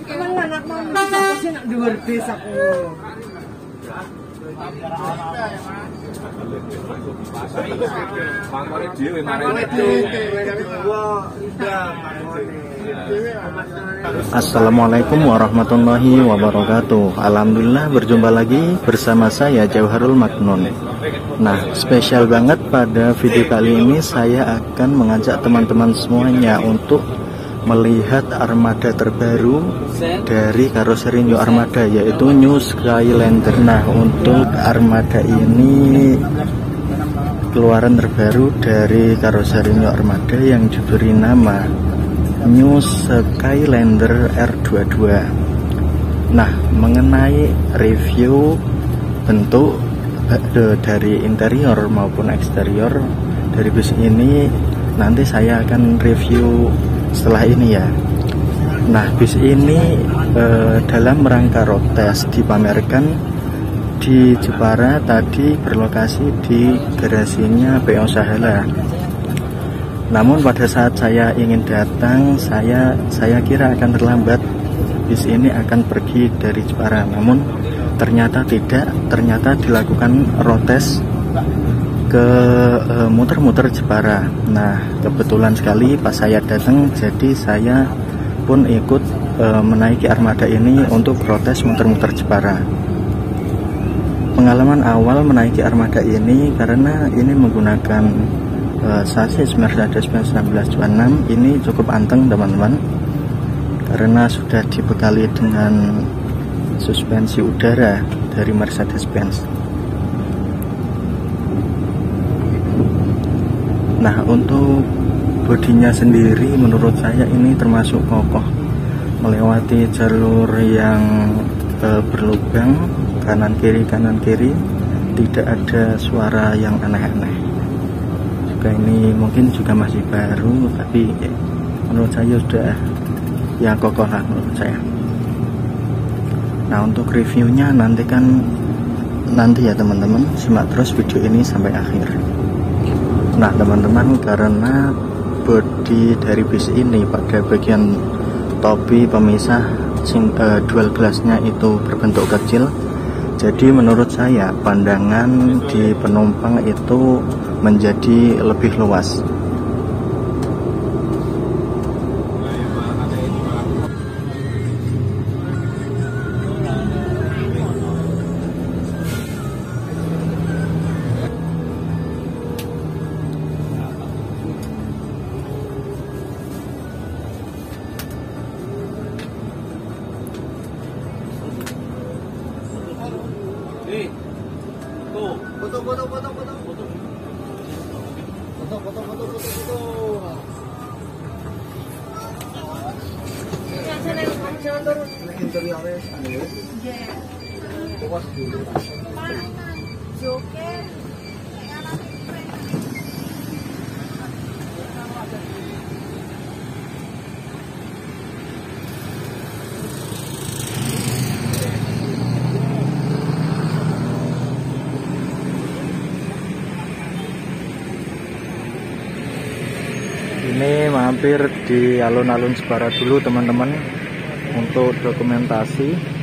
Emang anak mau apa sih nak dhuwur bis aku. Mangkone dhewe marane. Assalamualaikum warahmatullahi wabarakatuh. Alhamdulillah berjumpa lagi bersama saya Jauharul Maknun. Nah, spesial banget pada video kali ini saya akan mengajak teman-teman semuanya untuk melihat armada terbaru dari karoseri New Armada, yaitu New Skylander. Nah, untuk armada ini keluaran terbaru dari karoseri New Armada yang diberi nama New Skylander R22. Nah, mengenai review bentuk dari interior maupun eksterior dari bus ini nanti saya akan review setelah ini ya. Nah, bis ini dalam rangka road test dipamerkan di Jepara, tadi berlokasi di garasinya PO Sahala. Namun pada saat saya ingin datang, saya kira akan terlambat, bis ini akan pergi dari Jepara. Namun ternyata tidak, ternyata dilakukan road test ke muter-muter Jepara. Nah, kebetulan sekali pas saya datang, jadi saya pun ikut menaiki armada ini untuk protes muter-muter Jepara. Pengalaman awal menaiki armada ini karena ini menggunakan sasis Mercedes-Benz 1626. Ini cukup anteng teman-teman, karena sudah dibekali dengan suspensi udara dari Mercedes-Benz. Nah, untuk bodinya sendiri menurut saya ini termasuk kokoh, melewati jalur yang berlubang kanan kiri, tidak ada suara yang aneh-aneh. Juga ini mungkin juga masih baru, tapi menurut saya sudah ya kokoh lah menurut saya. Nah, untuk reviewnya nanti ya teman-teman, simak terus video ini sampai akhir. Nah teman-teman, karena bodi dari bis ini pada bagian topi pemisah dual glassnya itu berbentuk kecil, jadi menurut saya pandangan di penumpang itu menjadi lebih luas. Ini mampir di alun-alun Jepara dulu teman-teman untuk dokumentasi.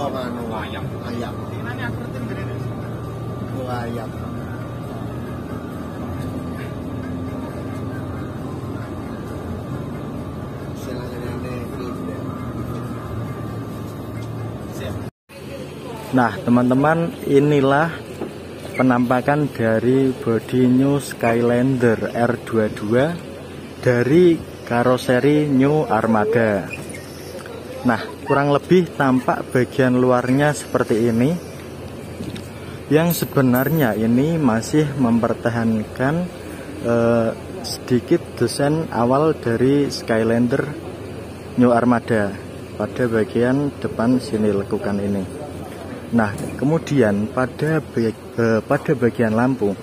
ayam. Ayam. Nah teman-teman, inilah penampakan dari bodi New Skylander R22 dari karoseri New Armada. Nah kurang lebih tampak bagian luarnya seperti ini, yang sebenarnya ini masih mempertahankan sedikit desain awal dari Skylander New Armada pada bagian depan sini lekukan ini. Nah kemudian pada bagian lampu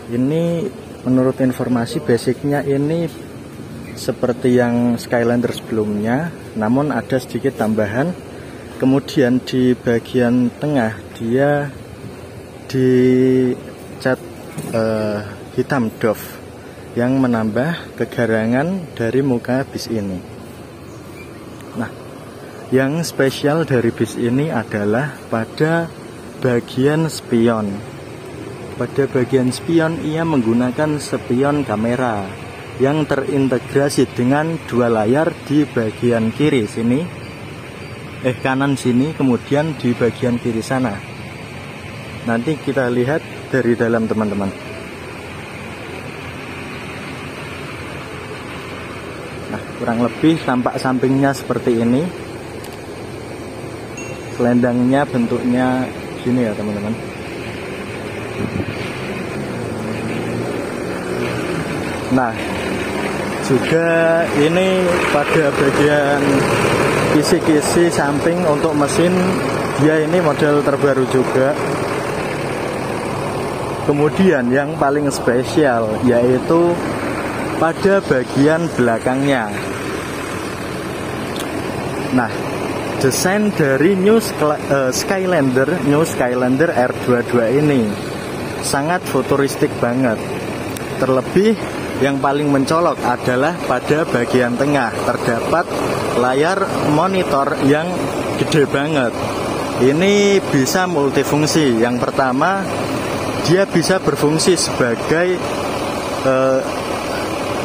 ini, menurut informasi basicnya ini seperti yang Skylander sebelumnya, namun ada sedikit tambahan. Kemudian di bagian tengah dia dicat hitam doff yang menambah kegarangan dari muka bis ini. Nah yang spesial dari bis ini adalah pada bagian spion. Pada bagian spion ia menggunakan spion kamera yang terintegrasi dengan dua layar di bagian kiri sini, kanan sini, kemudian di bagian kiri sana. Nanti kita lihat dari dalam teman-teman. Nah kurang lebih tampak sampingnya seperti ini. Selendangnya bentuknya gini ya teman-teman. Nah juga ini pada bagian kisi-kisi samping untuk mesin, dia ini model terbaru juga. Kemudian yang paling spesial yaitu pada bagian belakangnya. Nah desain dari New Skylander R22 ini sangat futuristik banget. Terlebih yang paling mencolok adalah pada bagian tengah terdapat layar monitor yang gede banget. Ini bisa multifungsi. Yang pertama, dia bisa berfungsi sebagai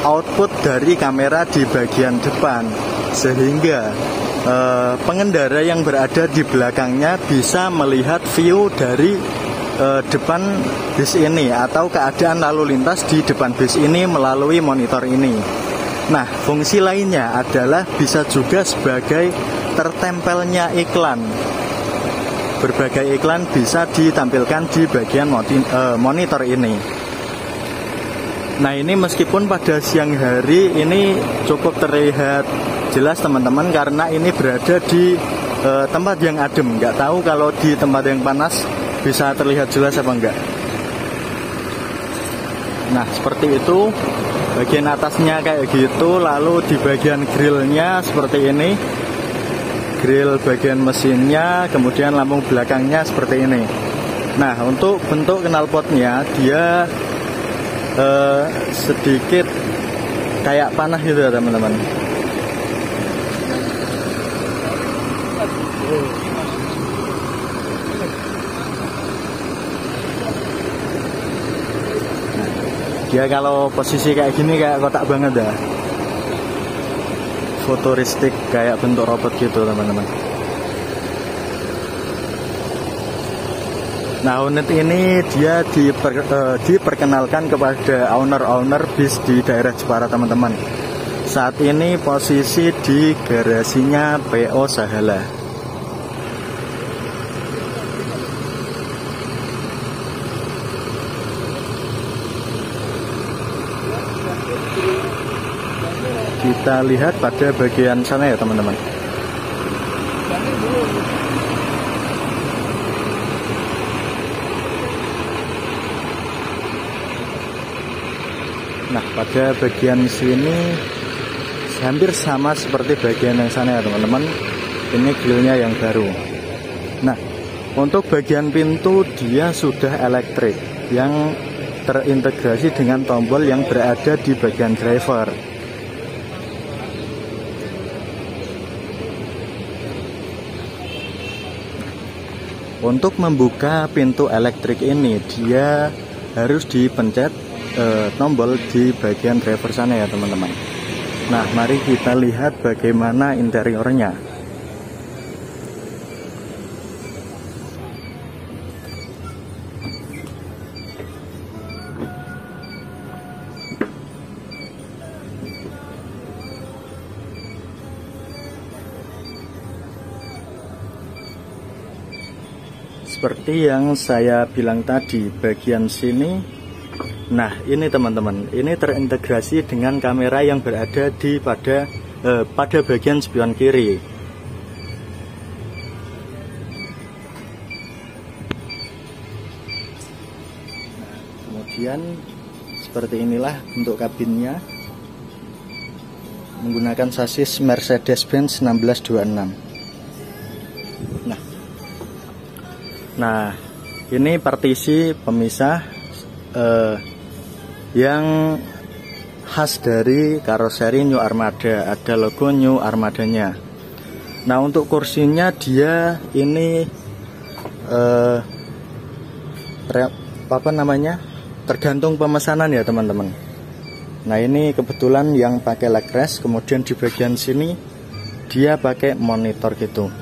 output dari kamera di bagian depan, sehingga pengendara yang berada di belakangnya bisa melihat view dari depan bis ini atau keadaan lalu lintas di depan bis ini melalui monitor ini. Nah, fungsi lainnya adalah bisa juga sebagai tertempelnya iklan. Berbagai iklan bisa ditampilkan di bagian monitor ini. Nah, ini meskipun pada siang hari ini cukup terlihat jelas teman-teman, karena ini berada di tempat yang adem. Nggak tahu kalau di tempat yang panas bisa terlihat jelas apa enggak. Nah seperti itu, bagian atasnya kayak gitu, lalu di bagian grillnya seperti ini, grill bagian mesinnya, kemudian lampu belakangnya seperti ini. Nah untuk bentuk knalpotnya dia sedikit kayak panah gitu ya teman-teman. Dia kalau posisi kayak gini kayak kotak banget ya, futuristik kayak bentuk robot gitu teman-teman. Nah unit ini dia diperkenalkan kepada owner bis di daerah Jepara teman-teman. Saat ini posisi di garasinya PO Sahala. Kita lihat pada bagian sana ya teman-teman. Nah pada bagian sini hampir sama seperti bagian yang sana ya teman-teman. Ini grillnya yang baru. Nah untuk bagian pintu dia sudah elektrik yang terintegrasi dengan tombol yang berada di bagian driver. Untuk membuka pintu elektrik ini, dia harus dipencet tombol di bagian driver sana ya teman-teman. Nah, mari kita lihat bagaimana interiornya. Seperti yang saya bilang tadi, bagian sini, nah ini teman-teman, ini terintegrasi dengan kamera yang berada di pada bagian spion kiri. Nah, kemudian seperti inilah bentuk kabinnya, menggunakan sasis Mercedes-Benz 1626. Nah, ini partisi pemisah yang khas dari karoseri New Armada, ada logo New Armadanya. Nah, untuk kursinya dia ini tergantung pemesanan ya teman-teman. Nah, ini kebetulan yang pakai leg rest, kemudian di bagian sini dia pakai monitor gitu.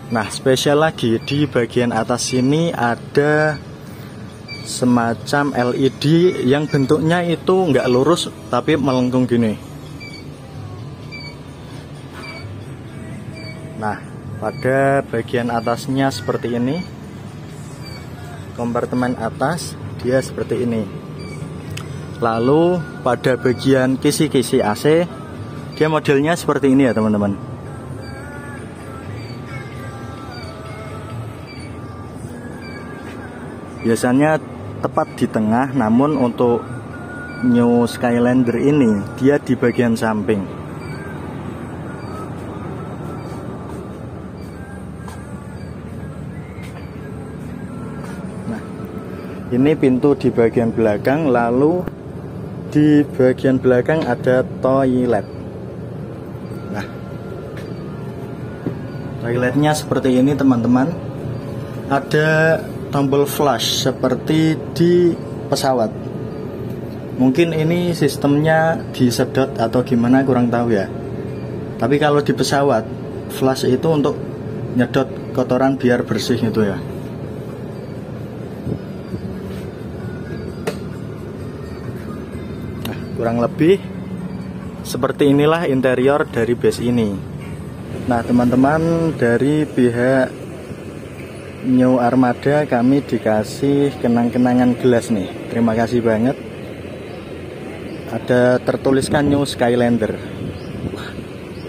Nah, spesial lagi di bagian atas sini ada semacam LED yang bentuknya itu nggak lurus tapi melengkung gini. Nah, pada bagian atasnya seperti ini, kompartemen atas dia seperti ini. Lalu pada bagian kisi-kisi AC dia modelnya seperti ini ya teman-teman. Biasanya tepat di tengah, namun untuk New Skylander ini dia di bagian samping. Nah, ini pintu di bagian belakang, lalu di bagian belakang ada toilet. Nah, toiletnya seperti ini teman-teman. Ada tombol flush seperti di pesawat. Mungkin ini sistemnya disedot atau gimana kurang tahu ya. Tapi kalau di pesawat, flush itu untuk nyedot kotoran biar bersih gitu ya. Nah, kurang lebih seperti inilah interior dari base ini. Nah, teman-teman, dari pihak New Armada kami dikasih kenang-kenangan gelas nih. Terima kasih banget. Ada tertuliskan New Skylander. Wah,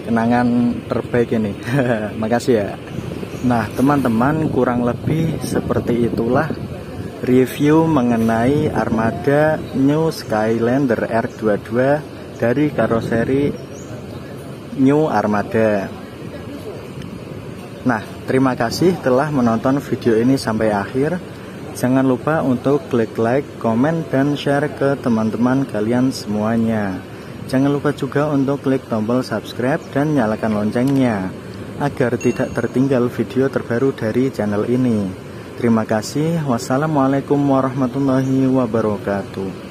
kenangan terbaik ini. Makasih ya. Nah, teman-teman, kurang lebih seperti itulah review mengenai Armada New Skylander R22 dari karoseri New Armada. Nah, terima kasih telah menonton video ini sampai akhir. Jangan lupa untuk klik like, komen, dan share ke teman-teman kalian semuanya. Jangan lupa juga untuk klik tombol subscribe dan nyalakan loncengnya agar tidak tertinggal video terbaru dari channel ini. Terima kasih. Wassalamualaikum warahmatullahi wabarakatuh.